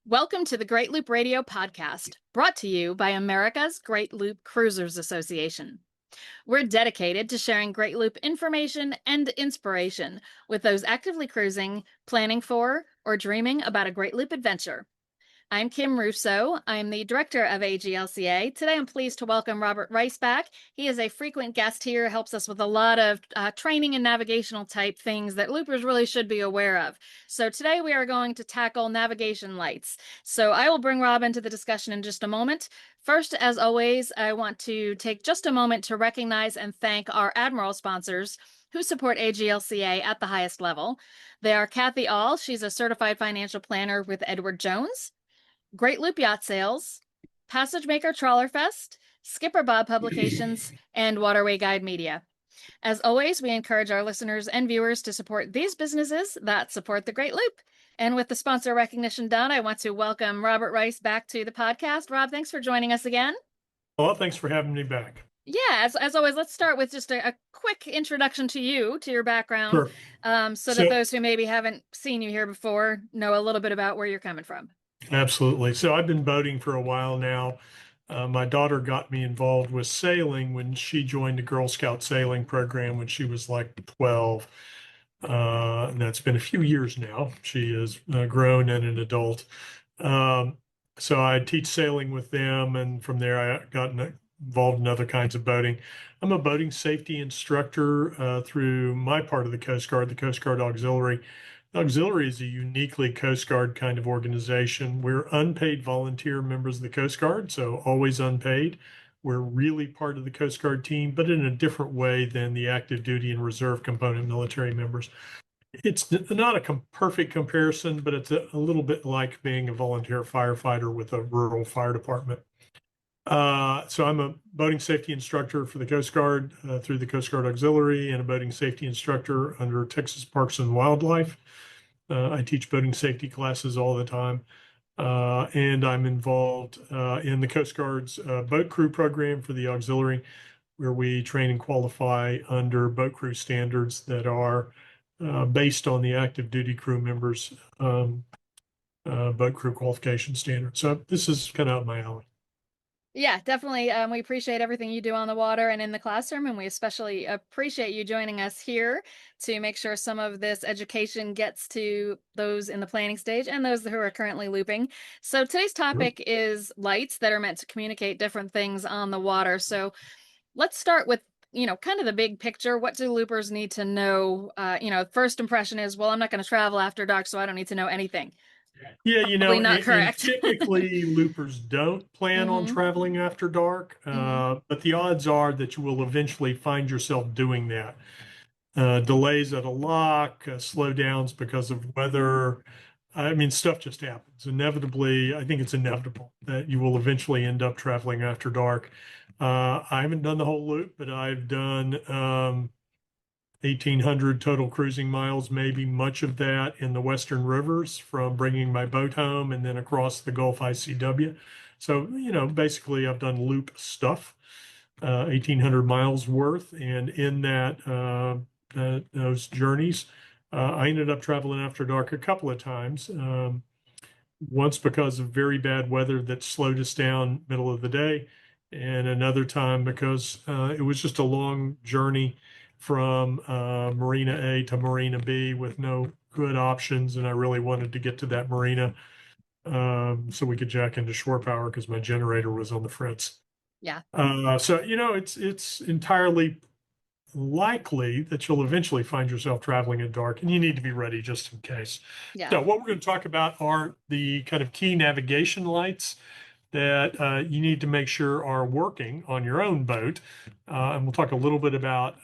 Welcome to the Great Loop Radio podcast, brought to you by America's Great Loop Cruisers Association. We're dedicated to sharing Great Loop information and inspiration with those actively cruising, planning for, or dreaming about a Great Loop adventure. I'm Kim Russo. I'm the director of AGLCA. Today I'm pleased to welcome Robert Rice back. He is a frequent guest here, helps us with a lot of training and navigational type things that loopers really should be aware of. So today we are going to tackle navigation lights. So I will bring Rob into the discussion in just a moment. First, as always, I want to take just a moment to recognize and thank our Admiral sponsors who support AGLCA at the highest level. They are Kathy All. She's a certified financial planner with Edward Jones. Great Loop Yacht Sales, Passage Maker Trawler Fest, Skipper Bob Publications, and Waterway Guide Media. As always, we encourage our listeners and viewers to support these businesses that support the Great Loop. And with the sponsor recognition done, I want to welcome Robert Rice back to the podcast. Rob, thanks for joining us again. Well, thanks for having me back. Yeah, as always, let's start with just a quick introduction to you, to your background, Sure. so that those who maybe haven't seen you here before know a little bit about where you're coming from. Absolutely. So I've been boating for a while now. My daughter got me involved with sailing when she joined the Girl Scout sailing program when she was like 12. And that's been a few years now. She is grown and an adult. So I teach sailing with them, and from there I got involved in other kinds of boating. I'm a boating safety instructor through my part of the Coast Guard, the Coast Guard Auxiliary. Auxiliary is a uniquely Coast Guard kind of organization. We're unpaid volunteer members of the Coast Guard, so always unpaid. We're really part of the Coast Guard team, but in a different way than the active duty and reserve component military members. It's not a perfect comparison, but it's a little bit like being a volunteer firefighter with a rural fire department. So I'm a boating safety instructor for the Coast Guard through the Coast Guard Auxiliary, and a boating safety instructor under Texas Parks and Wildlife. I teach boating safety classes all the time. And I'm involved in the Coast Guard's boat crew program for the Auxiliary, where we train and qualify under boat crew standards that are based on the active duty crew members' boat crew qualification standards. So this is kind of up my alley. Yeah, definitely. We appreciate everything you do on the water and in the classroom, and we especially appreciate you joining us here to make sure some of this education gets to those in the planning stage and those who are currently looping. So today's topic is lights that are meant to communicate different things on the water. So let's start with, kind of the big picture. What do loopers need to know? First impression is, well, I'm not going to travel after dark, so I don't need to know anything. Yeah, Probably not and correct. typically loopers don't plan on traveling after dark, but the odds are that you will eventually find yourself doing that. Delays at a lock, slowdowns because of weather. I mean, stuff just happens. Inevitably, I think it's inevitable that you will eventually end up traveling after dark. I haven't done the whole loop, but I've done 1,800 total cruising miles, maybe much of that in the Western rivers from bringing my boat home and then across the Gulf ICW. So, basically I've done loop stuff, 1,800 miles worth. And in those journeys, I ended up traveling after dark a couple of times. Once because of very bad weather that slowed us down middle of the day, and another time because it was just a long journey from Marina A to Marina B with no good options, and I really wanted to get to that marina so we could jack into shore power because my generator was on the fritz. Yeah. So it's entirely likely that you'll eventually find yourself traveling in dark, and you need to be ready just in case. Yeah. So what we're going to talk about are the kind of key navigation lights that you need to make sure are working on your own boat. And we'll talk a little bit about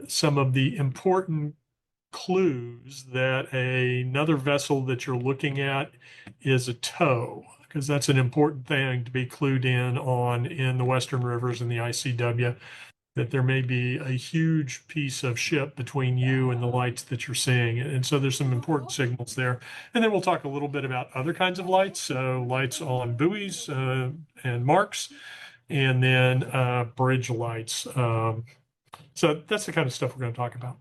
some of the important clues that another vessel that you're looking at is a tow, because that's an important thing to be clued in on in the Western rivers and the ICW, that there may be a huge piece of ship between you and the lights that you're seeing. And so there's some important signals there. And then we'll talk a little bit about other kinds of lights, so lights on buoys and marks, and then bridge lights. So that's the kind of stuff we're going to talk about.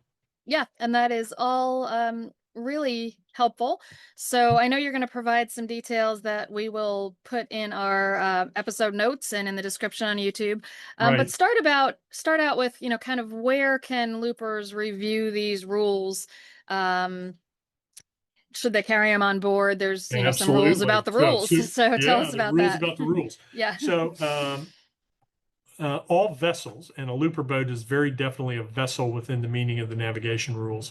Yeah, and that is all really helpful. So I know you're going to provide some details that we will put in our episode notes and in the description on YouTube. But Right. start out with, kind of where can loopers review these rules? Um, should they carry them on board? There's, some rules about Absolutely. the rules. So tell Yeah, us the about rules that. about the rules. Yeah. So all vessels, and a looper boat is very definitely a vessel within the meaning of the navigation rules.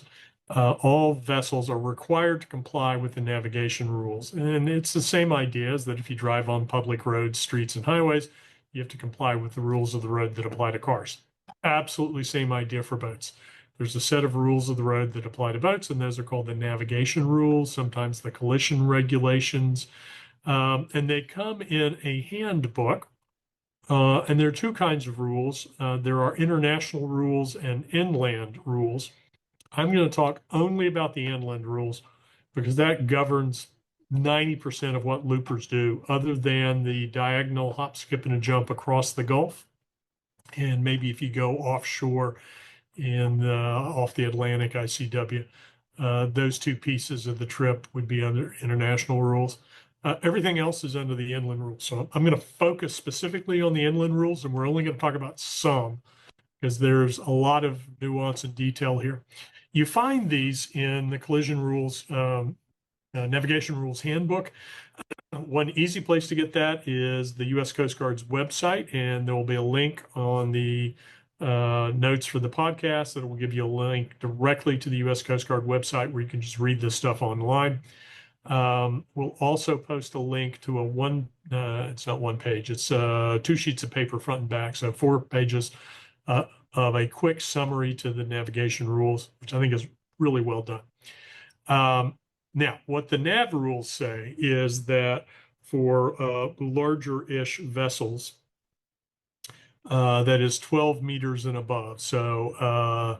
All vessels are required to comply with the navigation rules. And it's the same idea as that if you drive on public roads, streets, and highways, you have to comply with the rules of the road that apply to cars. Absolutely same idea for boats. There's a set of rules of the road that apply to boats, and those are called the navigation rules, sometimes the collision regulations. And they come in a handbook. And there are two kinds of rules. There are international rules and inland rules. I'm going to talk only about the inland rules because that governs 90% of what loopers do, other than the diagonal hop, skip, and a jump across the Gulf. And maybe if you go offshore off the Atlantic ICW, those two pieces of the trip would be under international rules. Everything else is under the inland rules. So I'm going to focus specifically on the inland rules, and we're only going to talk about some because there's a lot of nuance and detail here. You find these in the collision rules, navigation rules handbook. One easy place to get that is the U.S. Coast Guard's website, and there will be a link on the notes for the podcast that will give you a link directly to the U.S. Coast Guard website where you can just read this stuff online. We'll also post a link to it's not one page, it's two sheets of paper, front and back, so 4 pages of a quick summary to the navigation rules, which I think is really well done. Now, what the NavRules say is that for larger-ish vessels, that is 12 meters and above, so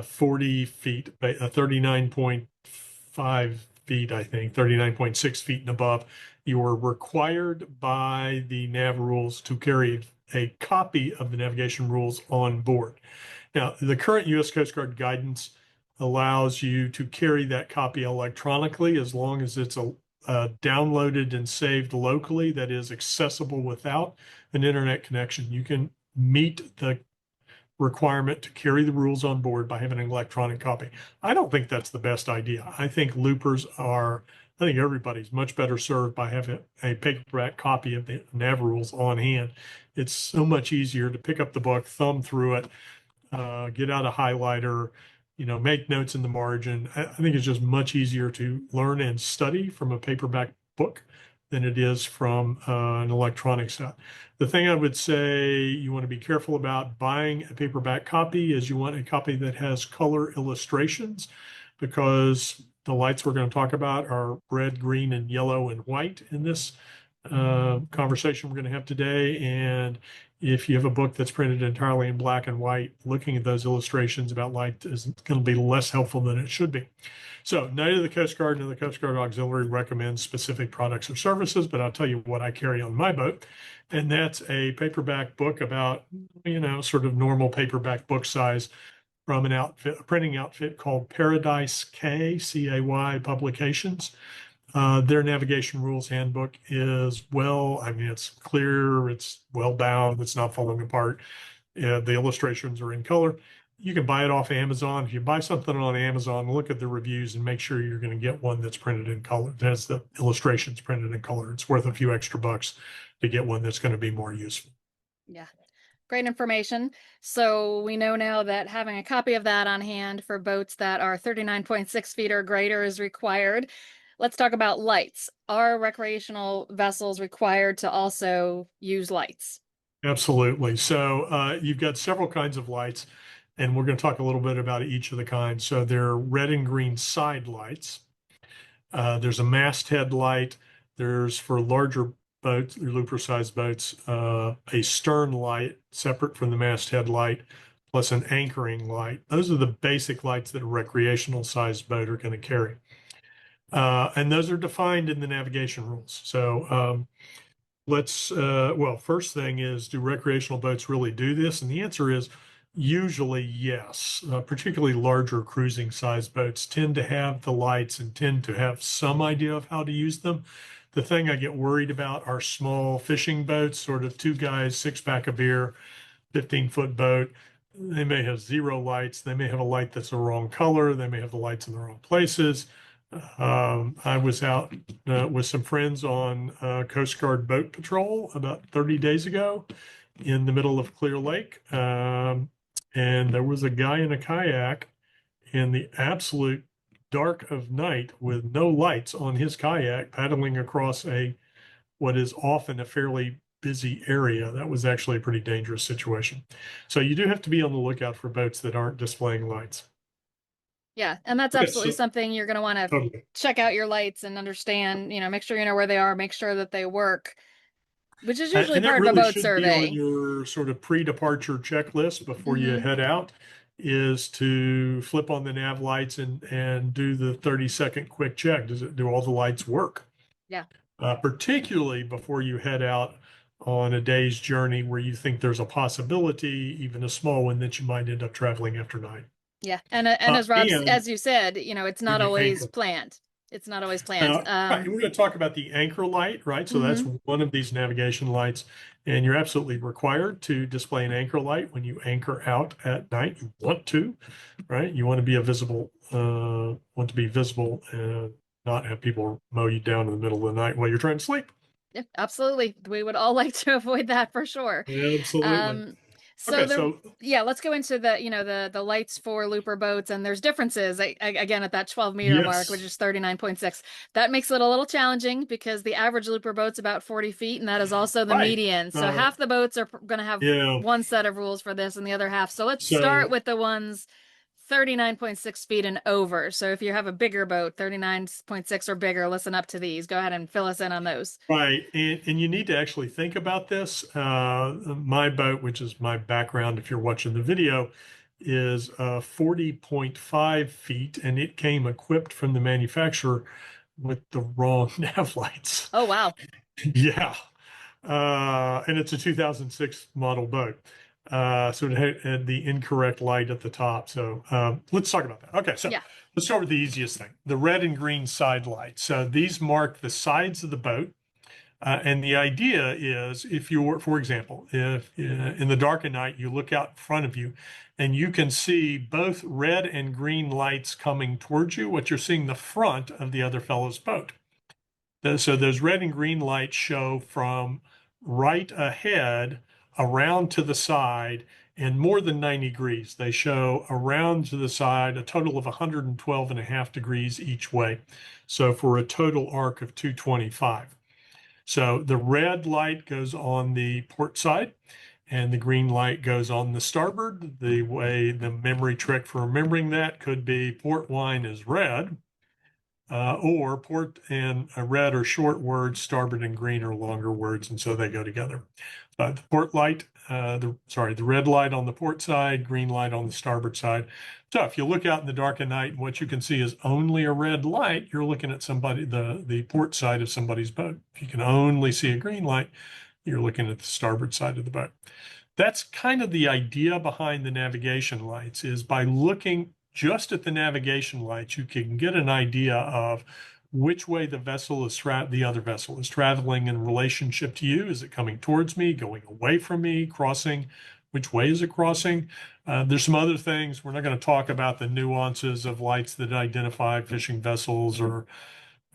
40 feet, 39.5 feet, I think, 39.6 feet and above, you are required by the NavRules to carry a copy of the navigation rules on board. Now, the current U.S. Coast Guard guidance allows you to carry that copy electronically as long as it's downloaded and saved locally, that is accessible without an internet connection. You can meet the requirement to carry the rules on board by having an electronic copy. I don't think that's the best idea. I think everybody's much better served by having a paperback copy of the NavRules on hand. It's so much easier to pick up the book, thumb through it, get out a highlighter, make notes in the margin. I think it's just much easier to learn and study from a paperback book than it is from an electronic set. The thing I would say you want to be careful about buying a paperback copy is you want a copy that has color illustrations, because the lights we're going to talk about are red, green, and yellow and white in this conversation we're going to have today. And if you have a book that's printed entirely in black and white, looking at those illustrations about light is going to be less helpful than it should be. So neither the Coast Guard nor the Coast Guard Auxiliary recommends specific products or services, but I'll tell you what I carry on my boat. And that's a paperback book about, sort of normal paperback book size, from a printing outfit called Paradise K, C-A-Y Publications. Their navigation rules handbook is it's clear, it's well bound, it's not falling apart. The illustrations are in color. You can buy it off Amazon. If you buy something on Amazon, look at the reviews and make sure you're going to get one that's printed in color. That's the illustrations printed in color. It's worth a few extra bucks to get one that's going to be more useful. Yeah. Great information. So we know now that having a copy of that on hand for boats that are 39.6 feet or greater is required. Let's talk about lights. Are recreational vessels required to also use lights? Absolutely. So you've got several kinds of lights, and we're going to talk a little bit about each of the kinds. So there are red and green side lights. There's a masthead light. There's, for larger boats, looper-sized boats, a stern light separate from the masthead light, plus an anchoring light. Those are the basic lights that a recreational-sized boat are going to carry. And those are defined in the navigation rules. So first thing is, do recreational boats really do this? And the answer is Usually, yes. Particularly larger cruising size boats tend to have the lights and tend to have some idea of how to use them. The thing I get worried about are small fishing boats, sort of two guys, six pack of beer, 15-foot boat. They may have zero lights. They may have a light that's the wrong color. They may have the lights in the wrong places. I was out with some friends on Coast Guard boat patrol about 30 days ago in the middle of Clear Lake. And there was a guy in a kayak in the absolute dark of night with no lights on his kayak paddling across what is often a fairly busy area. That was actually a pretty dangerous situation. So you do have to be on the lookout for boats that aren't displaying lights. Yeah, and that's Okay, absolutely so something you're going to want to totally. check out your lights and understand, make sure you know where they are, make sure that they work, which is usually And that part of a really boat should be on survey. your sort of pre-departure checklist before you Hmm. head out, is to flip on the nav lights and do the 30-second quick check. Do all the lights work? Yeah. Particularly before you head out on a day's journey where you think there's a possibility, even a small one, that you might end up traveling after night. Yeah. And as Rob's, And as you said, it's when not you always anchor. planned. It's not always planned. Right, and we're going to talk about the anchor light, right? So that's Hmm. one of these navigation lights, and you're absolutely required to display an anchor light when you anchor out at night. You want to, right? You want to be want to be visible and not have people mow you down in the middle of the night while you're trying to sleep. Yeah, absolutely. We would all like to avoid that for sure. Absolutely. Um, so Okay, the so yeah, let's go into the lights for looper boats, and there's differences again at that 12-meter mark, which yes, is 39.6. That makes it a little challenging because the average looper boat's about 40 feet, and that is also the right. median. So Uh, half the boats are going to have yeah. one set of rules for this and the other half. So let's start So with the ones 39.6 feet and over. So if you have a bigger boat, 39.6 or bigger, listen up to these. Go ahead and fill us in on those. right, and you need to actually think about this. My boat, which is my background, if you're watching the video, is 40.5 feet, and it came equipped from the manufacturer with the wrong nav lights. Oh, wow. Yeah, and it's a 2006 model boat. So it had the incorrect light at the top. So let's talk about that. Okay, so Yeah. let's start with the easiest thing, the red and green side lights. So these mark the sides of the boat. And the idea is if you were, for example, if in the dark of night you look out in front of you and you can see both red and green lights coming towards you, what you're seeing the front of the other fellow's boat. So those red and green lights show from right ahead around to the side and more than 90 degrees. They show around to the side a total of 112 and a half degrees each way. So for a total arc of 225. So the red light goes on the port side and the green light goes on the starboard. The memory trick for remembering that could be port wine is red, or port and red are short words, starboard and green are longer words, and so they go together. The port light, the red light on the port side, green light on the starboard side. So if you look out in the dark at night and what you can see is only a red light, you're looking at the port side of somebody's boat. If you can only see a green light, you're looking at the starboard side of the boat. That's kind of the idea behind the navigation lights, is by looking just at the navigation lights, you can get an idea of which way the other vessel is traveling in relationship to you. Is it coming towards me, going away from me, crossing? Which way is it crossing? There's some other things. We're not going to talk about the nuances of lights that identify fishing vessels or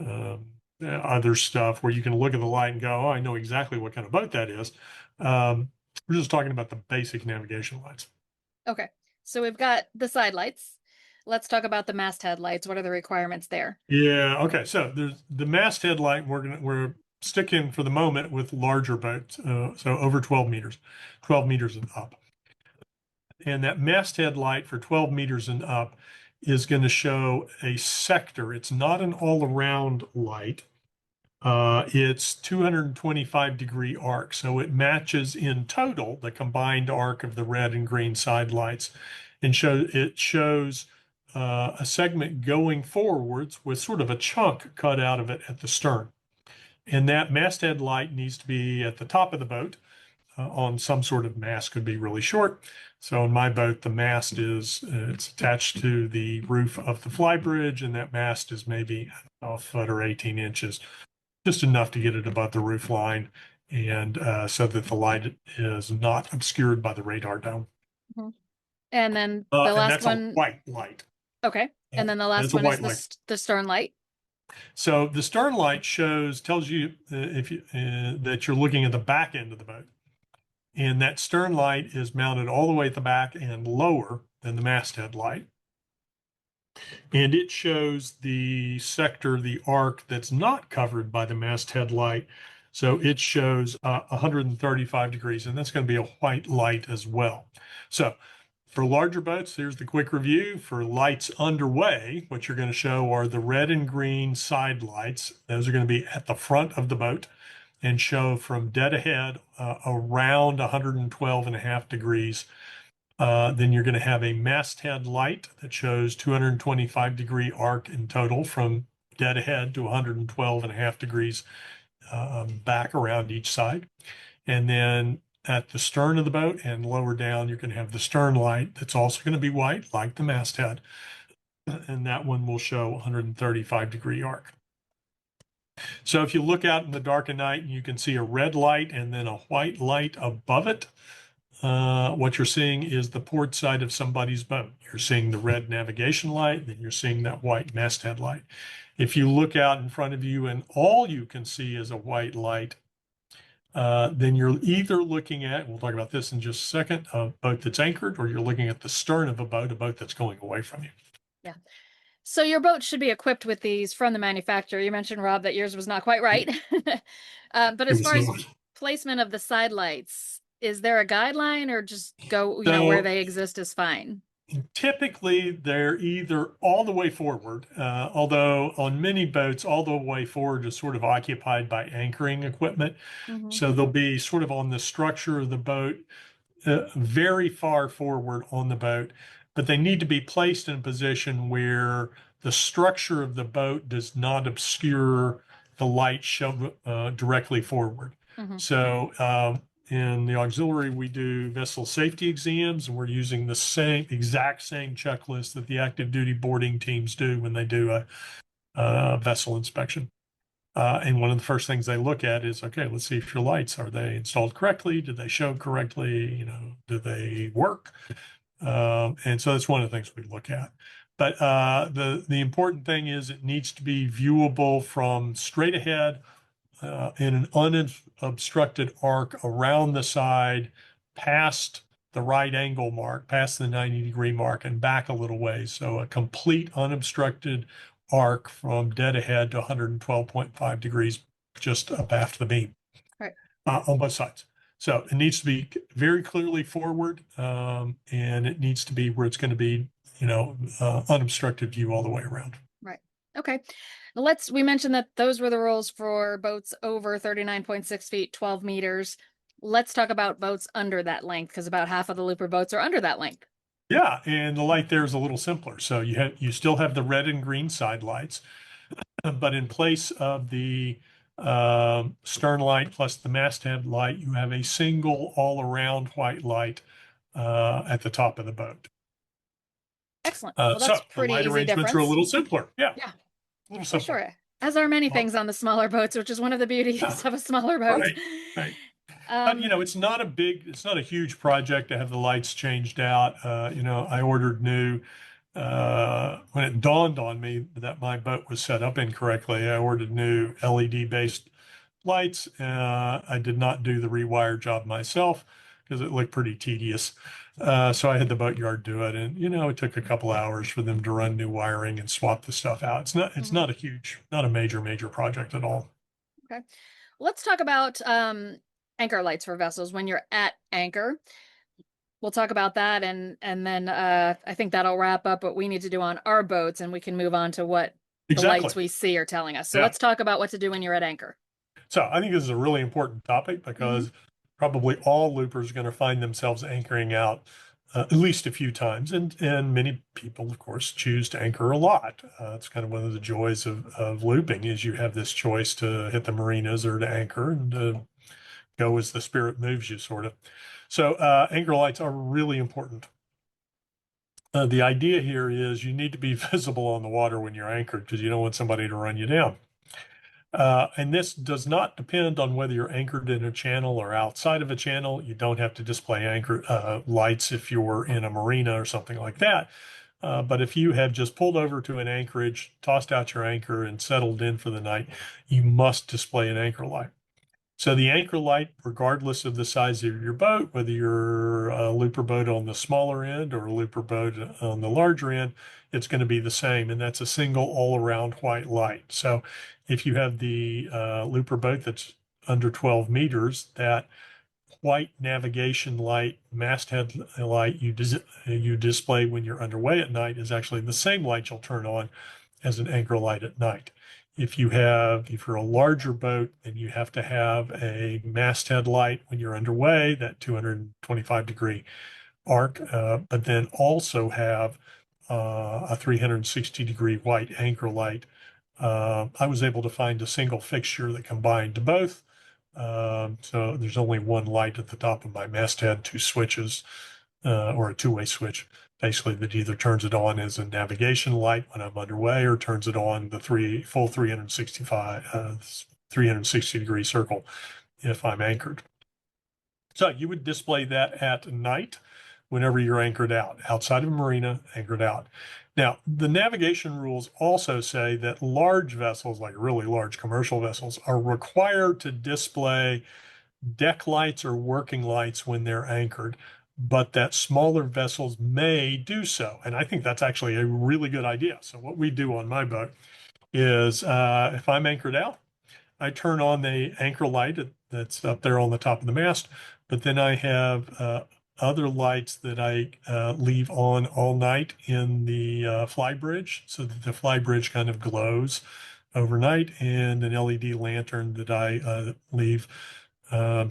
um, other stuff where you can look at the light and go, oh, I know exactly what kind of boat that is. Um, we're just talking about the basic navigation lights. Okay. So we've got the side lights. Let's talk about the masthead lights. What are the requirements there? Yeah. Okay. So there's the masthead light. We're sticking for the moment with larger boats, so over 12 meters, 12 meters and up. And that masthead light for 12 meters and up is going to show a sector. It's not an all-around light. It's 225-degree arc, so it matches in total the combined arc of the red and green side lights, and it shows a segment going forwards with sort of a chunk cut out of it at the stern. And that masthead light needs to be at the top of the boat. on some sort of mast could be really short. So in my boat, the mast is it's attached to the roof of the flybridge, and that mast is maybe a foot or 18 inches, just enough to get it above the roof line, and so that the light is not obscured by the radar dome. Mhm. And then the And last that's a one, white light. okay. And then the last It's a one is white light. the stern light. So the stern light tells you if you that you're looking at the back end of the boat, and that stern light is mounted all the way at the back and lower than the masthead light, and it shows the sector, the arc that's not covered by the masthead light. So it shows 135 degrees, and that's going to be a white light as well. So for larger boats, here's the quick review. For lights underway, what you're going to show are the red and green side lights. Those are going to be at the front of the boat and show from dead ahead around 112 and a half degrees. Then you're going to have a masthead light that shows 225-degree arc in total from dead ahead to 112 and a half degrees back around each side. And then at the stern of the boat and lower down, you're going to have the stern light that's also going to be white, like the masthead. And that one will show 135-degree arc. So if you look out in the dark of night, you can see a red light and then a white light above it. What you're seeing is the port side of somebody's boat. You're seeing the red navigation light, then you're seeing that white masthead light. If you look out in front of you and all you can see is a white light, then you're either looking at, we'll talk about this in just a second, a boat that's anchored, or you're looking at the stern of a boat that's going away from you. Yeah. So your boat should be equipped with these from the manufacturer. You mentioned, Rob, that yours was not quite right. But It as was far as not. placement of the side lights, is there a guideline or just go, where So they exist is fine? typically, they're either all the way forward, although on many boats, all the way forward is sort of occupied by anchoring equipment. Mm-hmm. So they'll be sort of on the structure of the boat, very far forward on the boat, but they need to be placed in a position where the structure of the boat does not obscure the light show directly forward. Mm-hmm. So in the auxiliary, we do vessel safety exams, and we're using the exact same checklist that the active duty boarding teams do when they do a vessel inspection. And one of the first things they look at is, okay, let's see if your lights, are they installed correctly? Do they show correctly? Do they work? And so that's one of the things we look at. But the important thing is it needs to be viewable from straight ahead in an unobstructed arc around the side, past the right angle mark, past the 90-degree mark, and back a little ways. So a complete unobstructed arc from dead ahead to 112.5 degrees just up aft the beam Right. on both sides. So it needs to be very clearly forward, and it needs to be where it's going to be, unobstructed view all the way around. Right. Okay. We mentioned that those were the rules for boats over 39.6 feet, 12 meters. Let's talk about boats under that length, because about half of the looper boats are under that length. Yeah, and the light there is a little simpler. So you still have the red and green side lights, but in place of the stern light plus the masthead light, you have a single all-around white light at the top of the boat. Excellent. So Well, that's the pretty light easy arrangements are a difference. little simpler. Yeah, Yeah, a little for simpler. sure. As are many Well, things on the smaller boats, which is one of the beauties of a smaller boat. right, right. But Um, it's not a huge project to have the lights changed out. I ordered new. When it dawned on me that my boat was set up incorrectly, I ordered new LED-based lights. I did not do the rewire job myself because it looked pretty tedious. So I had the boatyard do it, and it took a couple hours for them to run new wiring and swap the stuff out. It's mhm. not a huge, not a major project at all. Okay. Let's talk about anchor lights for vessels when you're at anchor. We'll talk about that, and then I think that'll wrap up what we need to do on our boats, and we can move on to what the Exactly. lights we see are telling us. So Yeah. let's talk about what to do when you're at anchor. So I think this is a really important topic Hmm. because probably all loopers are going to find themselves anchoring out at least a few times, and many people, of course, choose to anchor a lot. It's kind of one of the joys of looping is you have this choice to hit the marinas or to anchor, and go as the spirit moves you, sort of. So anchor lights are really important. The idea here is you need to be visible on the water when you're anchored because you don't want somebody to run you down. And this does not depend on whether you're anchored in a channel or outside of a channel. You don't have to display anchor lights if you're in a marina or something like that. But if you have just pulled over to an anchorage, tossed out your anchor, and settled in for the night, you must display an anchor light. So the anchor light, regardless of the size of your boat, whether you're a looper boat on the smaller end or a looper boat on the larger end, it's going to be the same. And that's a single all-around white light. So if you have the looper boat that's under 12 meters, that white navigation light, masthead light you display when you're underway at night is actually the same light you'll turn on as an anchor light at night. If you're a larger boat, then you have to have a masthead light when you're underway, that 225-degree arc, but then also have a 360-degree white anchor light. I was able to find a single fixture that combined both. So there's only one light at the top of my masthead, two switches, or a two-way switch, basically, that either turns it on as a navigation light when I'm underway or turns it on the full 360-degree circle if I'm anchored. So you would display that at night whenever you're anchored out, outside of a marina, anchored out. Now, the navigation rules also say that large vessels, like really large commercial vessels, are required to display deck lights or working lights when they're anchored, but that smaller vessels may do so. And I think that's actually a really good idea. So what we do on my boat is if I'm anchored out, I turn on the anchor light that's up there on the top of the mast, but then I have other lights that I leave on all night in the fly bridge so that the fly bridge kind of glows overnight, and an LED lantern that I leave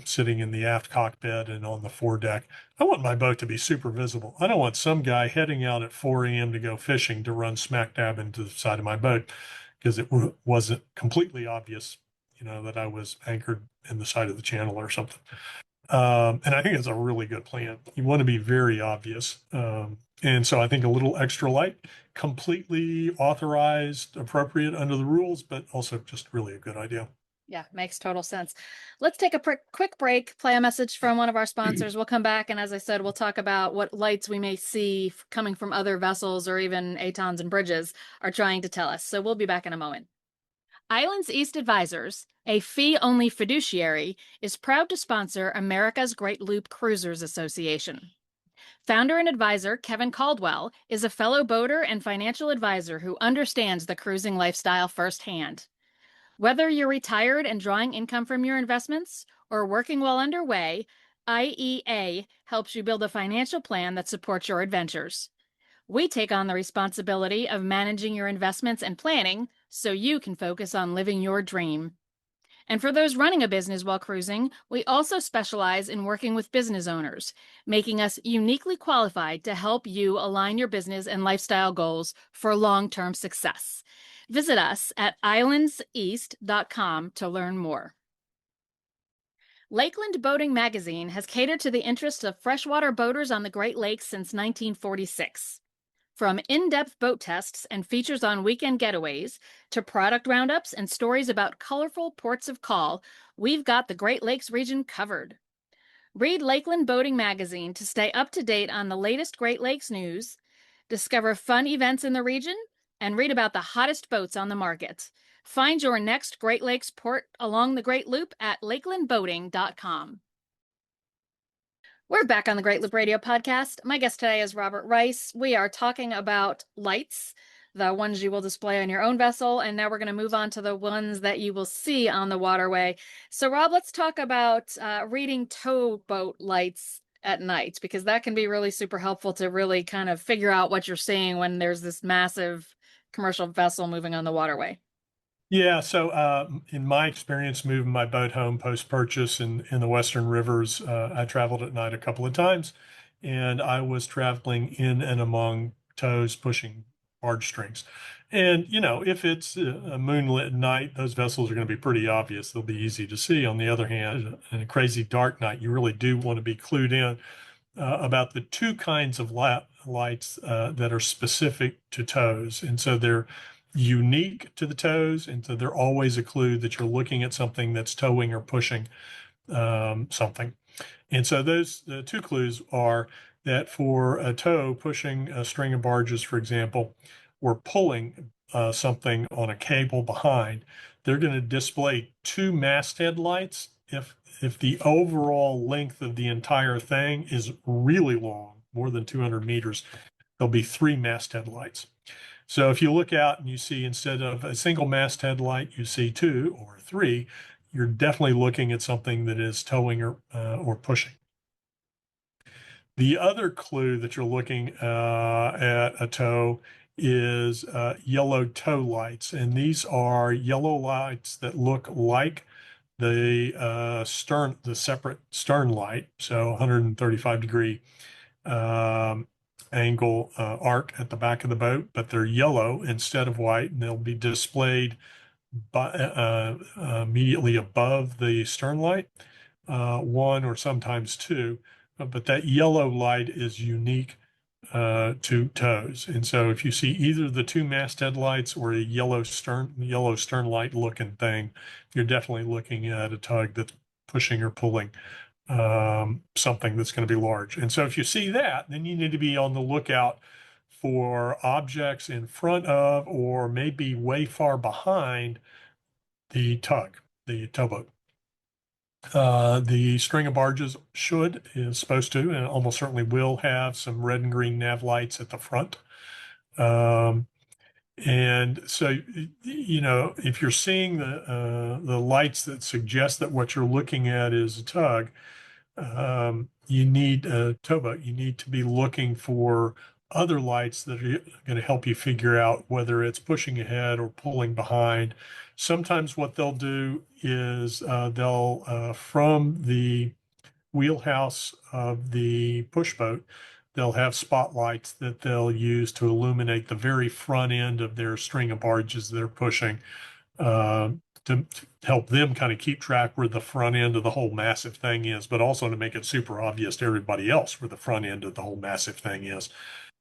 sitting in the aft cockpit and on the foredeck. I want my boat to be super visible. I don't want some guy heading out at 4 a.m. to go fishing to run smack dab into the side of my boat because it wasn't completely obvious, that I was anchored in the side of the channel or something. And I think it's a really good plan. You want to be very obvious. And so I think a little extra light, completely authorized, appropriate under the rules, but also just really a good idea. Yeah, makes total sense. Let's take a quick break, play a message from one of our sponsors. We'll come back, and as I said, we'll talk about what lights we may see coming from other vessels or even ATONs and bridges are trying to tell us. So we'll be back in a moment. Islands East Advisors, a fee-only fiduciary, is proud to sponsor America's Great Loop Cruisers Association. Founder and advisor Kevin Caldwell is a fellow boater and financial advisor who understands the cruising lifestyle firsthand. Whether you're retired and drawing income from your investments or working while underway, IEA helps you build a financial plan that supports your adventures. We take on the responsibility of managing your investments and planning so you can focus on living your dream. And for those running a business while cruising, we also specialize in working with business owners, making us uniquely qualified to help you align your business and lifestyle goals for long-term success. Visit us at islandseast.com to learn more. Lakeland Boating Magazine has catered to the interests of freshwater boaters on the Great Lakes since 1946. From in-depth boat tests and features on weekend getaways to product roundups and stories about colorful ports of call, we've got the Great Lakes region covered. Read Lakeland Boating Magazine to stay up to date on the latest Great Lakes news, discover fun events in the region, and read about the hottest boats on the market. Find your next Great Lakes port along the Great Loop at lakelandboating.com. We're back on the Great Loop Radio podcast. My guest today is Robert Rice. We are talking about lights, the ones you will display on your own vessel, and now we're going to move on to the ones that you will see on the waterway. So, Rob, let's talk about reading towboat lights at night, because that can be really super helpful to really kind of figure out what you're seeing when there's this massive commercial vessel moving on the waterway. Yeah, so in my experience moving my boat home post-purchase in the Western rivers, I traveled at night a couple of times, and I was traveling in and among tows pushing barge strings. And, if it's a moonlit night, those vessels are going to be pretty obvious. They'll be easy to see. On the other hand, in a crazy dark night, you really do want to be clued in about the two kinds of lights that are specific to tows. And so they're unique to the tows. And so they're always a clue that you're looking at something that's towing or pushing something. And so the two clues are that for a tow pushing a string of barges, for example, or pulling something on a cable behind, they're going to display two masthead lights. If the overall length of the entire thing is really long, more than 200 meters, there'll be three masthead lights. So if you look out and you see instead of a single masthead light, you see two or three, you're definitely looking at something that is towing or pushing. The other clue that you're looking at a tow is yellow tow lights. And these are yellow lights that look like the separate stern light. So 135-degree angle arc at the back of the boat, but they're yellow instead of white, and they'll be displayed immediately above the stern light, one or sometimes two. But that yellow light is unique to tows. And so if you see either the two masthead lights or a yellow stern light looking thing, you're definitely looking at a tug that's pushing or pulling something that's going to be large. And so if you see that, then you need to be on the lookout for objects in front of or maybe way far behind the towboat. The string of barges is supposed to, and almost certainly will have some red and green nav lights at the front. And so, if you're seeing the lights that suggest that what you're looking at is a tug, you need a towboat. You need to be looking for other lights that are going to help you figure out whether it's pushing ahead or pulling behind. Sometimes what they'll do is they'll, from the wheelhouse of the push boat, they'll have spotlights that they'll use to illuminate the very front end of their string of barges they're pushing uh, to help them kind of keep track where the front end of the whole massive thing is, but also to make it super obvious to everybody else where the front end of the whole massive thing is.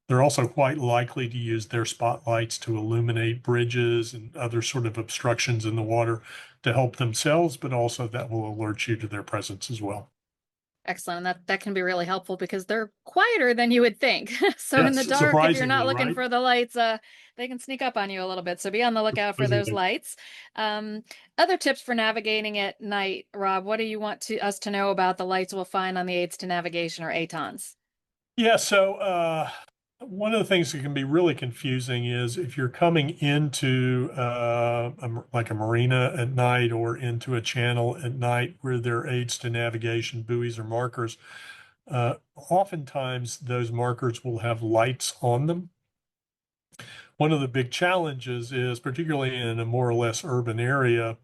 They're also quite likely to use their spotlights to illuminate bridges and other sort of obstructions in the water to help themselves, but also that will alert you to their presence as well. Excellent. That can be really helpful because they're quieter than you would think. So in the Yes, dark, if you're not surprisingly, looking right? for the lights, they can sneak up on you a little bit. So be on the lookout for those Surprisingly. lights. Um, Other tips for navigating at night, Rob, what do you want us to know about the lights we'll find on the aids to navigation or ATONs? Yeah, so one of the things that can be really confusing is if you're coming into like a marina at night or into a channel at night where there are aids to navigation, buoys or markers, oftentimes those markers will have lights on them. One of the big challenges is, particularly in a more or less urban area,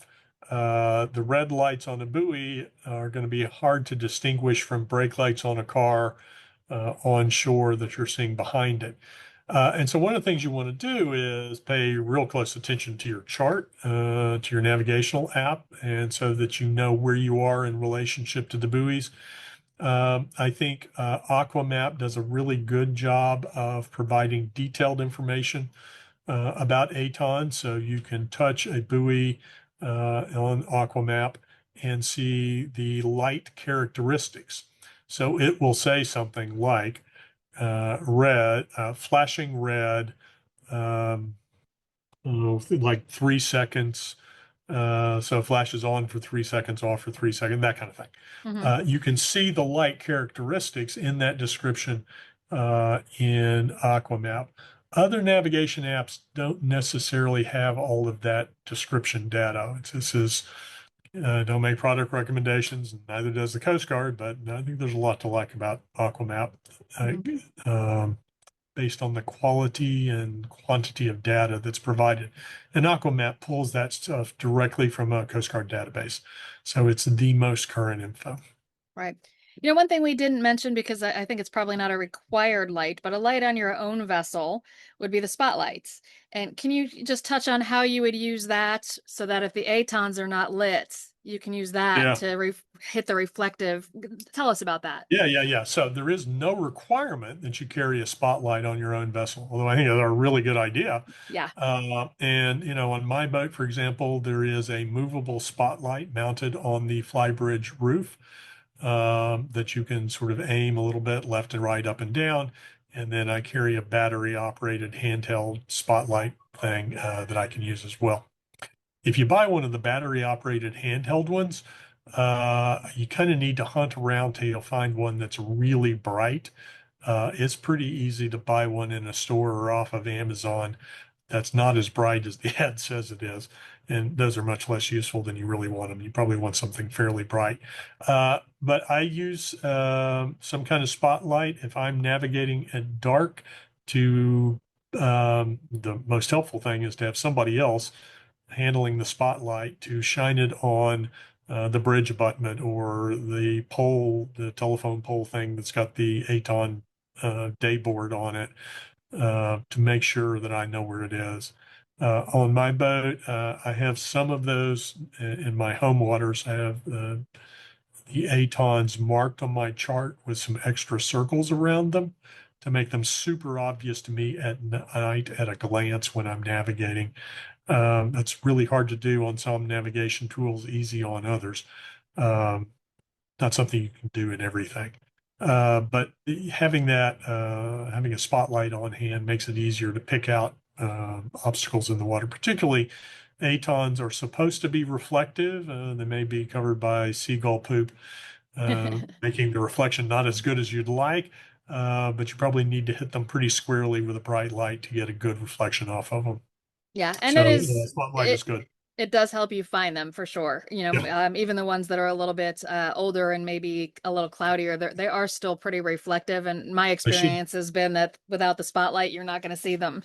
the red lights on a buoy are going to be hard to distinguish from brake lights on a car on shore that you're seeing behind it. And so one of the things you want to do is pay real close attention to your chart, to your navigational app, and so that you know where you are in relationship to the buoys. I think Aquamap does a really good job of providing detailed information about ATON. So you can touch a buoy on Aquamap and see the light characteristics. So it will say something like flashing red, um, like 3 seconds. So it flashes on for 3 seconds, off for 3 seconds, that kind of thing. Hmm. You can see the light characteristics in that description in Aquamap. Other navigation apps don't necessarily have all of that description data. This is don't make product recommendations, neither does the Coast Guard, but I think there's a lot to like about Aquamap. Hmm. Um, based on the quality and quantity of data that's provided. And Aquamap pulls that stuff directly from a Coast Guard database. So it's the most current info. Right. One thing we didn't mention because I think it's probably not a required light, but a light on your own vessel would be the spotlights. And can you just touch on how you would use that so that if the ATONs are not lit, you can use that Yeah. to hit the reflective? Tell us about that. Yeah. So there is no requirement that you carry a spotlight on your own vessel, although I think that's a really good idea. Yeah. And on my boat, for example, there is a movable spotlight mounted on the flybridge roof that you can sort of aim a little bit left and right, up and down. And then I carry a battery operated handheld spotlight thing that I can use as well. If you buy one of the battery operated handheld ones, you kind of need to hunt around till you'll find one that's really bright. It's pretty easy to buy one in a store or off of Amazon that's not as bright as the ad says it is. And those are much less useful than you really want them. You probably want something fairly bright. But I use some kind of spotlight if I'm navigating at dark to the most helpful thing is to have somebody else handling the spotlight to shine it on the bridge abutment or the pole, the telephone pole thing that's got the ATON day board on it to make sure that I know where it is. On my boat, I have some of those in my home waters. I have the ATONs marked on my chart with some extra circles around them to make them super obvious to me at night at a glance when I'm navigating. That's really hard to do on some navigation tools, easy on others. Um, Not something you can do in everything. But having a spotlight on hand makes it easier to pick out obstacles in the water. Particularly, ATONs are supposed to be reflective. They may be covered by seagull poop, making the reflection not as good as you'd like. But you probably need to hit them pretty squarely with a bright light to get a good reflection off of them. Yeah, and So, spotlight is it good. it does help you find them for sure. Yeah, Even the ones that are a little bit older and maybe a little cloudier, they are still pretty reflective. And my they should. experience has been that without the spotlight, you're not going to see them.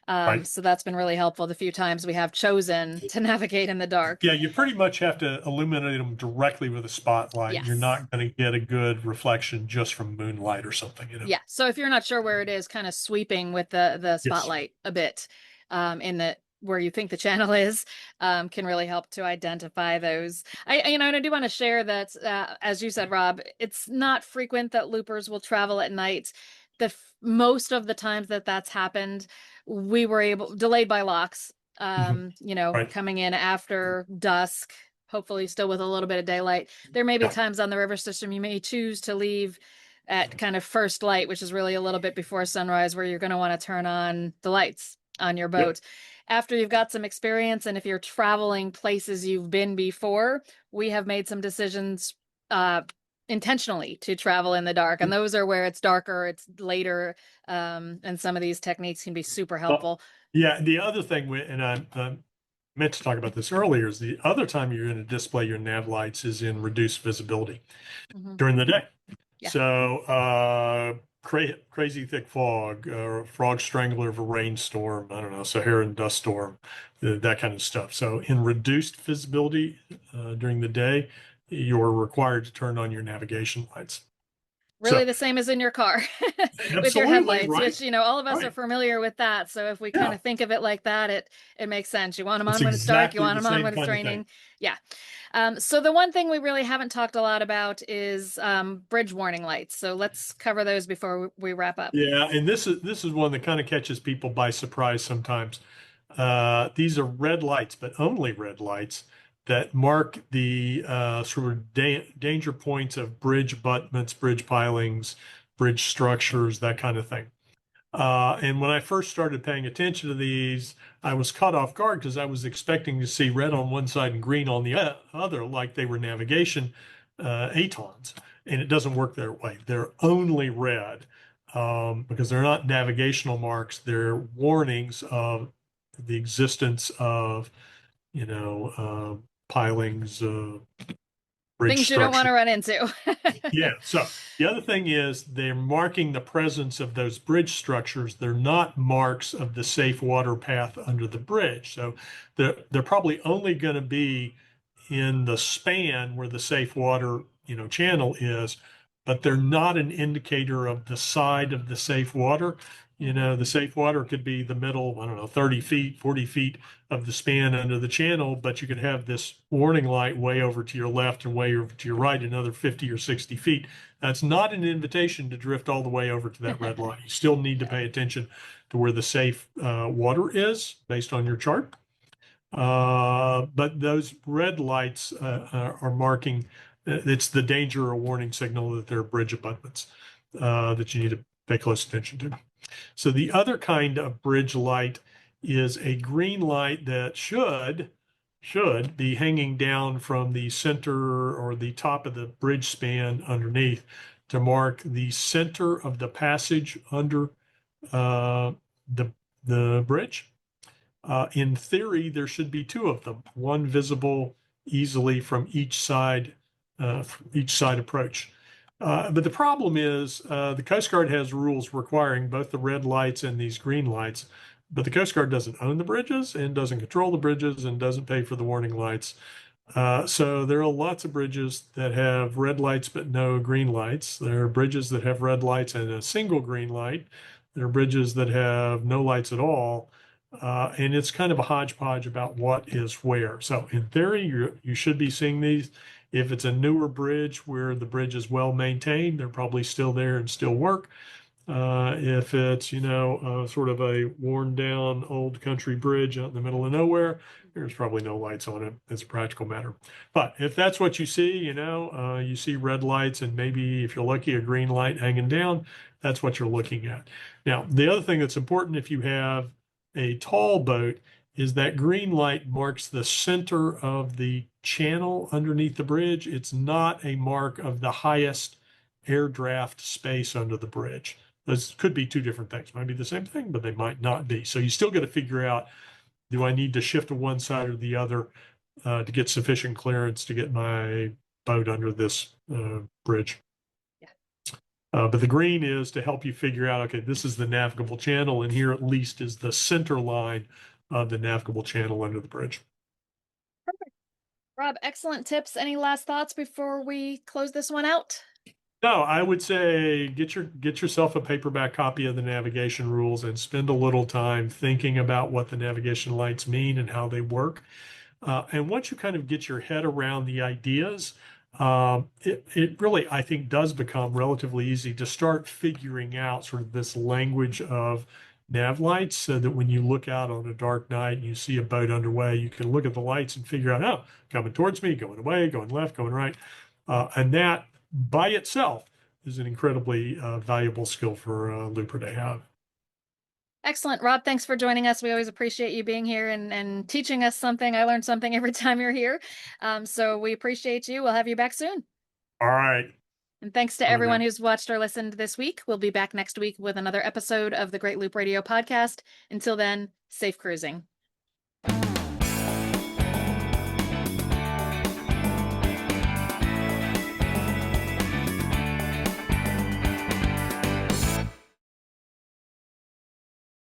Right. So that's been really helpful the few times we have chosen to navigate in the dark. Yeah, you pretty much have to illuminate them directly with a spotlight. You're Yes. not going to get a good reflection just from moonlight or something. Yeah. So if you're not sure where it is, kind of sweeping with the Yes. spotlight a bit in the where you think the channel is can really help to identify those. And I do want to share that, as you said, Rob, it's not frequent that loopers will travel at night. Most of the times that that's happened, we were delayed by locks, Mhm. Right. coming in after dusk, hopefully still with a little bit of daylight. There may be Yeah. times on the river system you may choose to leave at kind of first light, which is really a little bit before sunrise, where you're going to want to turn on the lights on your Yep. boat. After you've got some experience, and if you're traveling places you've been before, we have made some decisions intentionally to travel in the dark. And those are where it's darker, it's later, and some of these techniques can be super Well, helpful. yeah. The other thing, and I meant to talk about this earlier, is the other time you're going to display your nav lights is in reduced visibility Mhm. during the day. Yeah. So, crazy thick fog, frog strangler of a rainstorm, I don't know, Saharan dust storm, that kind of stuff. So, in reduced visibility during the day, you're required to turn on your navigation lights. Really So, the same as in your car with your absolutely, headlights, right? which, all of us are Right. familiar with that. So if we kind Yeah, of think of it like that, it makes sense. You want them it's on when it's dark, you exactly want the them on same when it's kind of thing. raining. Yeah. So the one thing we really haven't talked a lot about is bridge warning lights. So let's cover those before we wrap up. Yeah, and this is one that kind of catches people by surprise sometimes. These are red lights, but only red lights that mark the sort of danger points of bridge abutments, bridge pilings, bridge structures, that kind of thing. And when I first started paying attention to these, I was caught off guard because I was expecting to see red on one side and green on the other, like they were navigation ATONs. And it doesn't work that way. They're only red because they're not navigational marks. They're warnings of the existence of, pilings, bridge Things you don't want structure. to run into. Yeah. So the other thing is they're marking the presence of those bridge structures. They're not marks of the safe water path under the bridge. So they're probably only going to be in the span where the safe water, channel is, but they're not an indicator of the side of the safe water. The safe water could be the middle, I don't know, 30 feet, 40 feet of the span under the channel, but you could have this warning light way over to your left and way over to your right, another 50 or 60 feet. That's not an invitation to drift all the way over to that red light. You still need to pay attention to where the safe water is based on your chart. But those red lights are marking, it's the danger or warning signal that there are bridge abutments that you need to pay close attention to. So the other kind of bridge light is a green light that should be hanging down from the center or the top of the bridge span underneath to mark the center of the passage under the bridge. In theory, there should be two of them, one visible easily from each side approach. But the problem is the Coast Guard has rules requiring both the red lights and these green lights, but the Coast Guard doesn't own the bridges and doesn't control the bridges and doesn't pay for the warning lights. So there are lots of bridges that have red lights but no green lights. There are bridges that have red lights and a single green light. There are bridges that have no lights at all. And it's kind of a hodgepodge about what is where. So in theory, you should be seeing these. If it's a newer bridge where the bridge is well maintained, they're probably still there and still work. If it's, sort of a worn down old country bridge out in the middle of nowhere, there's probably no lights on it as a practical matter. But if that's what you see, you see red lights and maybe if you're lucky, a green light hanging down, that's what you're looking at. Now, the other thing that's important if you have a tall boat is that green light marks the center of the channel underneath the bridge. It's not a mark of the highest air draft space under the bridge. Those could be two different things. Might be the same thing, but they might not be. So you still got to figure out, do I need to shift to one side or the other to get sufficient clearance to get my boat under this bridge? Yeah. But the green is to help you figure out, okay, this is the navigable channel, and here at least is the center line of the navigable channel under the bridge. Perfect. Rob, excellent tips. Any last thoughts before we close this one out? No, I would say get yourself a paperback copy of the navigation rules and spend a little time thinking about what the navigation lights mean and how they work. And once you kind of get your head around the ideas, it really, I think, does become relatively easy to start figuring out sort of this language of nav lights so that when you look out on a dark night and you see a boat underway, you can look at the lights and figure out, oh, coming towards me, going away, going left, going right. And that by itself is an incredibly valuable skill for a looper to have. Excellent. Rob, thanks for joining us. We always appreciate you being here and teaching us something. I learn something every time you're here. So we appreciate you. We'll have you back soon. All right. And thanks to everyone who's watched or listened this week. We'll be back next week with another episode of the Great Loop Radio podcast. Until then, safe cruising.